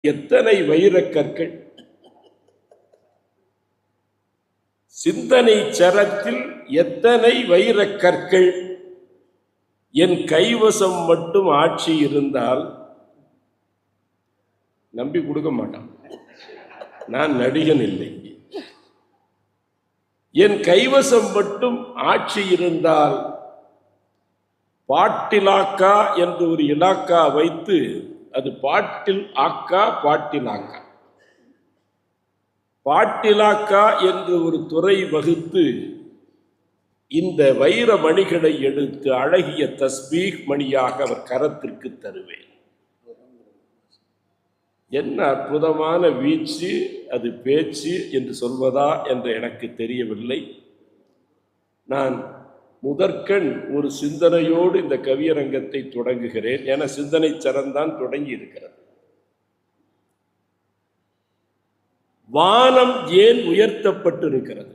எத்தனை வைரக்கற்கள்! சிந்தனை சரத்தில் எத்தனை வைரக்கற்கள்! என் கைவசம் மட்டும் ஆட்சி இருந்தால் நம்பி கொடுக்க மாட்டான். நான் நடிகன் இல்லை. என் கைவசம் மட்டும் ஆட்சி இருந்தால் பாட்டிலாக்கா என்று ஒரு இலாக்கா வைத்து, அது பாட்டில் ஆக்கா பாட்டிலாக்கா, பாட்டிலாக்கா என்று ஒரு துறை வகுத்து இந்த வைர மணிகளை எடுத்து அழகிய தஸ்பீக் மணியாக அவர் கரத்திற்கு தருவேன். என்ன அற்புதமான வீச்சு! அது பேச்சு என்று சொல்வதா என்று எனக்கு தெரியவில்லை. நான் முதற்கண் ஒரு சிந்தனையோடு இந்த கவியரங்கத்தை தொடங்குகிறேன். என சிந்தனை சரந்தான் தொடங்கி இருக்கிறது. வானம் ஏன் உயர்த்தப்பட்டிருக்கிறது?